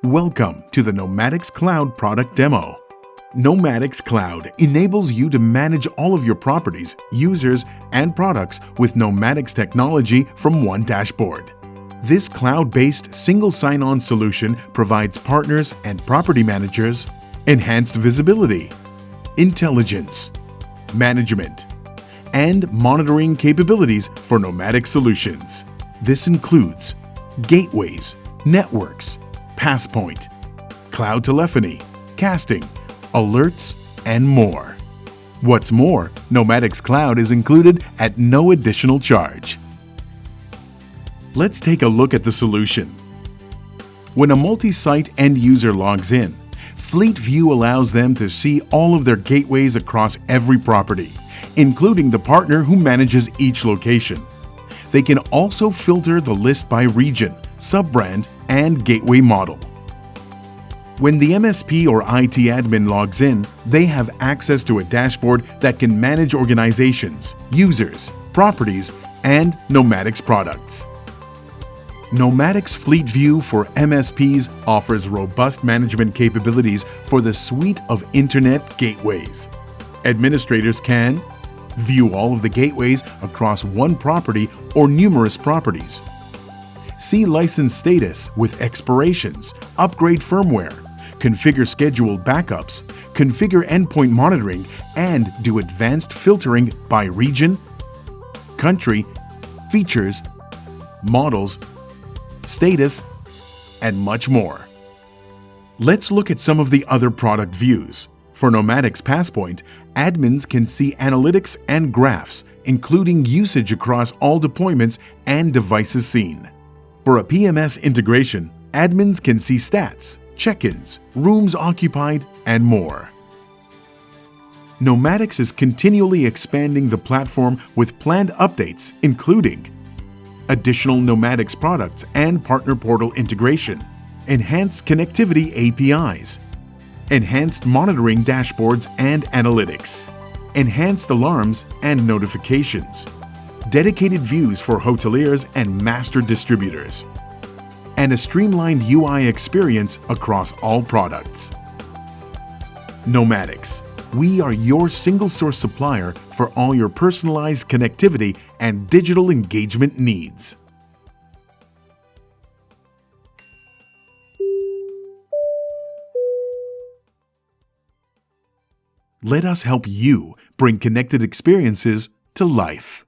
Welcome to the Nomadix Cloud product demo. Nomadix Cloud enables you to manage all of your properties, users, and products with Nomadix technology from one dashboard. This cloud-based single sign-on solution provides partners and property managers enhanced visibility, intelligence, management, and monitoring capabilities for Nomadix solutions. This includes gateways, networks, Passpoint, cloud telephony, casting, alerts, and more. What's more, Nomadix Cloud is included at no additional charge. Let's take a look at the solution. When a multi-site end user logs in, Fleet View allows them to see all of their gateways across every property, including the partner who manages each location. They can also filter the list by region, sub-brand, and gateway model. When the MSP or IT admin logs in, they have access to a dashboard that can manage organizations, users, properties, and Nomadix products. Nomadix Fleet View for MSPs offers robust management capabilities for the suite of Internet gateways. Administrators can view all of the gateways across one property or numerous properties, see license status with expirations, upgrade firmware, configure scheduled backups, configure endpoint monitoring, and do advanced filtering by region, country, features, models, status, and much more. Let's look at some of the other product views. For Nomadix Passpoint, admins can see analytics and graphs, including usage across all deployments and devices seen. For a PMS integration, admins can see stats, check-ins, rooms occupied, and more. Nomadix is continually expanding the platform with planned updates, including additional Nomadix products and partner portal integration, enhanced connectivity APIs, enhanced monitoring dashboards and analytics, enhanced alarms and notifications, dedicated views for hoteliers and master distributors, and a streamlined UI experience across all products. Nomadix. We are your single-source supplier for all your personalized connectivity and digital engagement needs. Let us help you bring connected experiences to life.